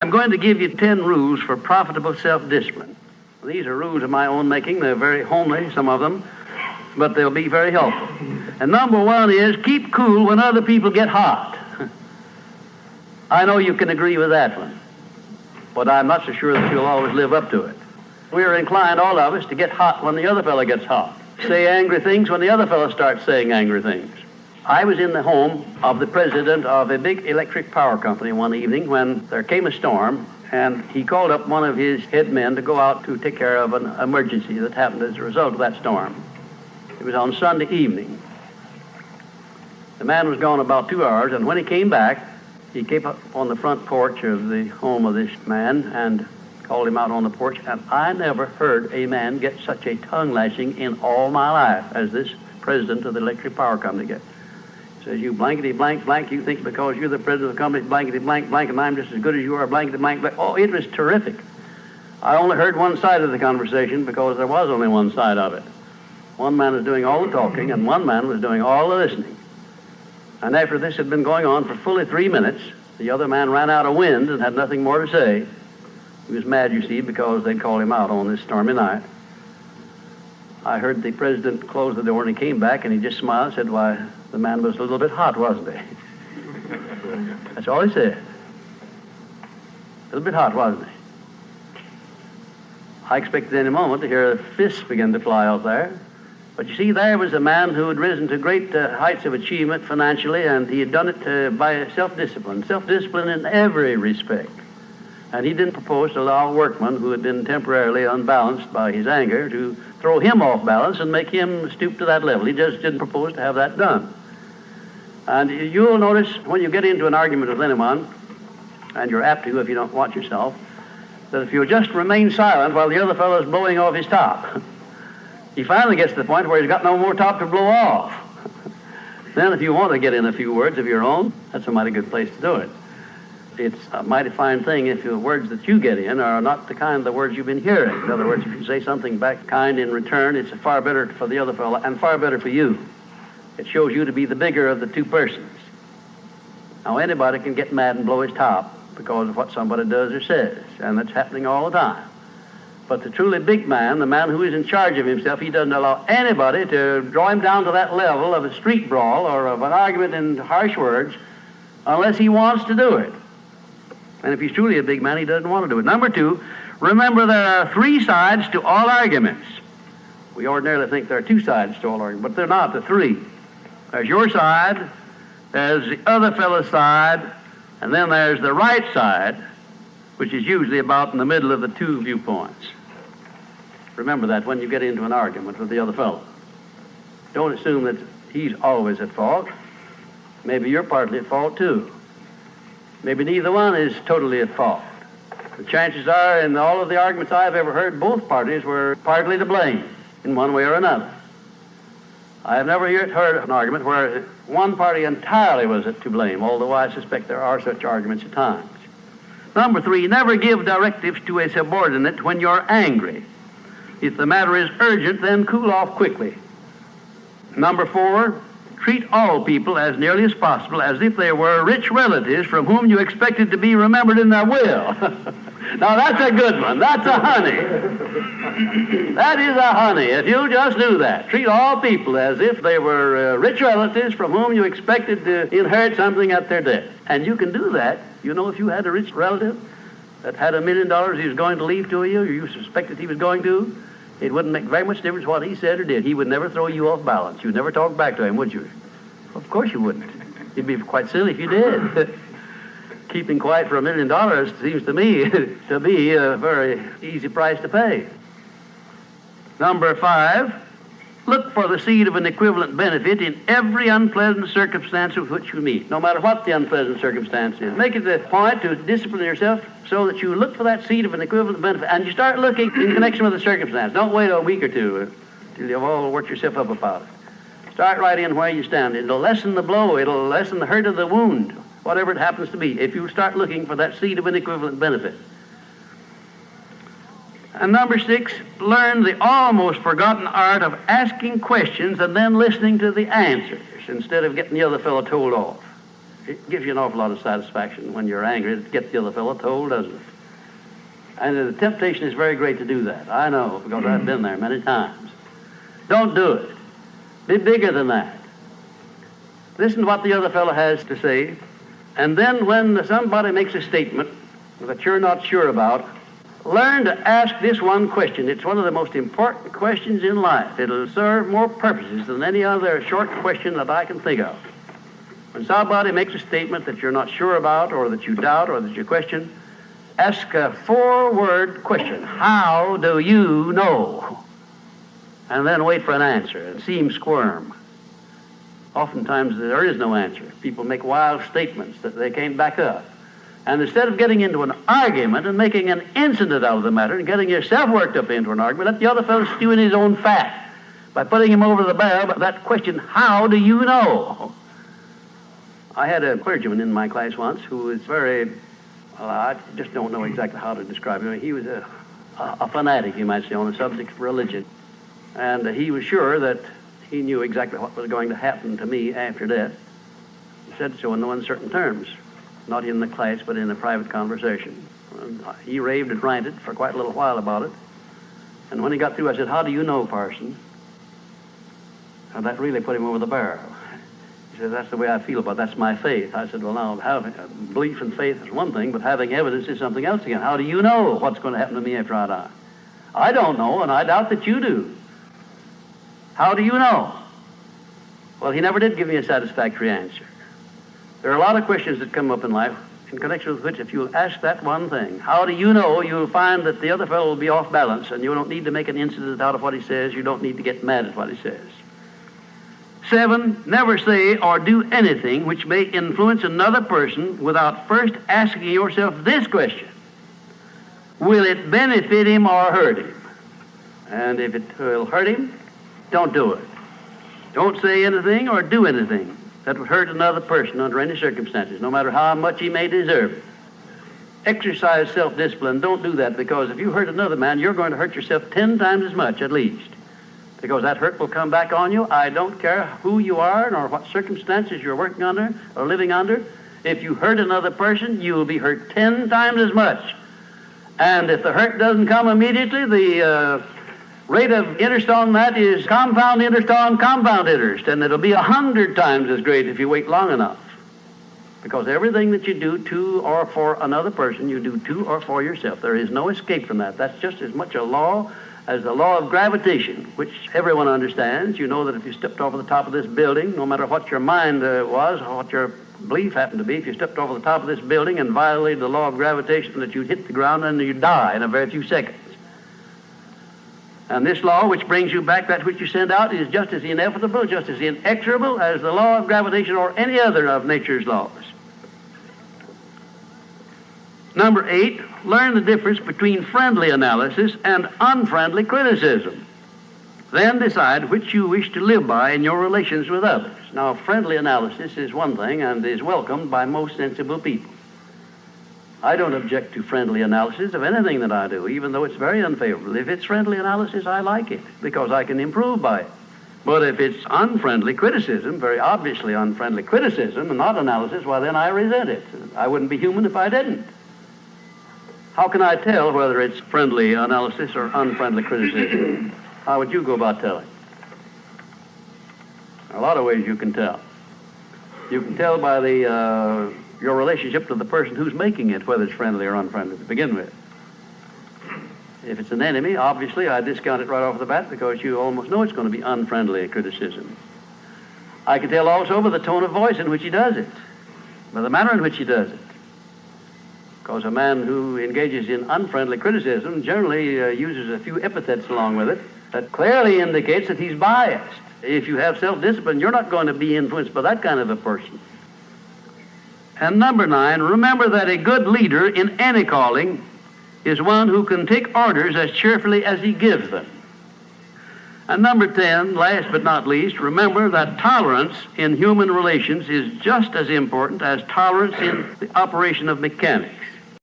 I'm going to give you 10 rules for profitable self-discipline. These are rules of my own making. They're very homely, some of them, but they'll be very helpful. And number one is keep cool when other people get hot. I know you can agree with that one, but I'm not so sure that you'll always live up to it. We're inclined, all of us, to get hot when the other fellow gets hot. Say angry things when the other fellow starts saying angry things. I was in the home of the president of a big electric power company one evening when there came a storm, and he called up one of his head men to go out to take care of an emergency that happened as a result of that storm. It was on Sunday evening. The man was gone about 2 hours, and when he came back, he came up on the front porch of the home of this man and called him out on the porch, and I never heard a man get such a tongue lashing in all my life as this president of the electric power company gets. Says, you blankety blank blank, you think because you're the president of the company, blankety blank blank, and I'm just as good as you are, blankety blank blank. Oh, it was terrific. I only heard one side of the conversation because there was only one side of it. One man was doing all the talking, and one man was doing all the listening. And after this had been going on for fully 3 minutes, the other man ran out of wind and had nothing more to say. He was mad, you see, because they'd called him out on this stormy night. I heard the president close the door, and he came back, and he just smiled and said, why, the man was a little bit hot, wasn't he? That's all he said. A little bit hot, wasn't he? I expected any moment to hear fists begin to fly out there. But you see, there was a man who had risen to great heights of achievement financially, and he had done it by self-discipline in every respect. And he didn't propose to allow a workman who had been temporarily unbalanced by his anger to throw him off balance and make him stoop to that level. He just didn't propose to have that done. And you'll notice when you get into an argument with anyone, and you're apt to if you don't watch yourself, that if you'll just remain silent while the other fellow's blowing off his top, he finally gets to the point where he's got no more top to blow off. Then if you want to get in a few words of your own, that's a mighty good place to do it. It's a mighty fine thing if the words that you get in are not the kind of the words you've been hearing. In other words, if you say something back kind in return, it's far better for the other fellow and far better for you. It shows you to be the bigger of the two persons. Now, anybody can get mad and blow his top because of what somebody does or says, and that's happening all the time. But the truly big man, the man who is in charge of himself, he doesn't allow anybody to draw him down to that level of a street brawl or of an argument in harsh words unless he wants to do it. And if he's truly a big man, he doesn't want to do it. Number two, remember there are 3 sides to all arguments. We ordinarily think there are 2 sides to all arguments, but they're not, the 3. There's your side, there's the other fellow's side, and then there's the right side, which is usually about in the middle of the 2 viewpoints. Remember that when you get into an argument with the other fellow. Don't assume that he's always at fault. Maybe you're partly at fault too. Maybe neither one is totally at fault. The chances are, in all of the arguments I've ever heard, both parties were partly to blame in one way or another. I have never yet heard an argument where one party entirely was to blame, although I suspect there are such arguments at times. Number 3, never give directives to a subordinate when you're angry. If the matter is urgent, then cool off quickly. Number 4, treat all people as nearly as possible as if they were rich relatives from whom you expected to be remembered in their will. Now that's a good one. That's a honey. That is a honey. If you just do that, treat all people as if they were rich relatives from whom you expected to inherit something at their death. And you can do that. You know, if you had a rich relative that had $1 million he was going to leave to you, or you suspected he was going to, it wouldn't make very much difference what he said or did. He would never throw you off balance. You'd never talk back to him, would you? Of course you wouldn't. You'd be quite silly if you did. Keeping quiet for $1 million seems to me to be a very easy price to pay. Number 5, look for the seed of an equivalent benefit in every unpleasant circumstance with which you meet, no matter what the unpleasant circumstance is. Make it a point to discipline yourself so that you look for that seed of an equivalent benefit, and you start looking in connection with the circumstance. Don't wait a week or two till you've all worked yourself up about it. Start right in where you stand. It'll lessen the blow. It'll lessen the hurt of the wound, whatever it happens to be, if you start looking for that seed of an equivalent benefit. And number 6, learn the almost forgotten art of asking questions and then listening to the answers instead of getting the other fellow told off. It gives you an awful lot of satisfaction when you're angry to get the other fellow told, doesn't it? And the temptation is very great to do that. I know, because I've been there many times. Don't do it. Be bigger than that. Listen to what the other fellow has to say, and then when somebody makes a statement that you're not sure about, learn to ask this one question. It's one of the most important questions in life. It'll serve more purposes than any other short question that I can think of. When somebody makes a statement that you're not sure about, or that you doubt, or that you question, ask a 4-word question. How do you know? And then wait for an answer and see him squirm. Oftentimes there is no answer. People make wild statements that they can't back up. And instead of getting into an argument and making an incident out of the matter and getting yourself worked up into an argument, let the other fellow stew in his own fat by putting him over the barrel by that question, how do you know? I had a clergyman in my class once who was very, well, I just don't know exactly how to describe him. He was a fanatic, you might say, on the subject of religion. And he was sure that he knew exactly what was going to happen to me after death. He said so in no uncertain terms, not in the class, but in a private conversation. And he raved and ranted for quite a little while about it. And when he got through, I said, how do you know, parson? And that really put him over the barrel. He said, that's the way I feel about it. That's my faith. I said, well, now, having belief and faith is one thing, but having evidence is something else again. How do you know what's going to happen to me after I die? I don't know, and I doubt that you do. How do you know? Well, he never did give me a satisfactory answer. There are a lot of questions that come up in life in connection with which, if you'll ask that one thing, how do you know, you'll find that the other fellow will be off balance, and you don't need to make an incident out of what he says. You don't need to get mad at what he says. 7, never say or do anything which may influence another person without first asking yourself this question: will it benefit him or hurt him? And if it will hurt him, don't do it. Don't say anything or do anything that would hurt another person under any circumstances, no matter how much he may deserve it. Exercise self-discipline. Don't do that, because if you hurt another man, you're going to hurt yourself 10 times as much at least, because that hurt will come back on you. I don't care who you are nor what circumstances you're working under or living under. If you hurt another person, you will be hurt 10 times as much. And if the hurt doesn't come immediately, the rate of interest on that is compound interest on compound interest, and it'll be 100 times as great if you wait long enough. Because everything that you do to or for another person, you do to or for yourself. There is no escape from that. That's just as much a law as the law of gravitation, which everyone understands. You know that if you stepped over the top of this building, no matter what your mind was or what your belief happened to be, if you stepped over the top of this building and violated the law of gravitation, that you'd hit the ground and you'd die in a very few seconds. And this law, which brings you back that which you send out, is just as inevitable, just as inexorable as the law of gravitation or any other of nature's laws. Number 8, learn the difference between friendly analysis and unfriendly criticism. Then decide which you wish to live by in your relations with others. Now, friendly analysis is one thing and is welcomed by most sensible people. I don't object to friendly analysis of anything that I do, even though it's very unfavorable. If it's friendly analysis, I like it, because I can improve by it. But if it's unfriendly criticism, very obviously unfriendly criticism, and not analysis, well, then I resent it. I wouldn't be human if I didn't. How can I tell whether it's friendly analysis or unfriendly criticism? How would you go about telling? There are a lot of ways you can tell. You can tell by your relationship to the person who's making it, whether it's friendly or unfriendly to begin with. If it's an enemy, obviously I discount it right off the bat, because you almost know it's going to be unfriendly criticism. I can tell also by the tone of voice in which he does it, by the manner in which he does it. Because a man who engages in unfriendly criticism generally uses a few epithets along with it that clearly indicates that he's biased. If you have self-discipline, you're not going to be influenced by that kind of a person. And number 9, remember that a good leader in any calling is one who can take orders as cheerfully as he gives them. And number 10, last but not least, remember that tolerance in human relations is just as important as tolerance in the operation of mechanics.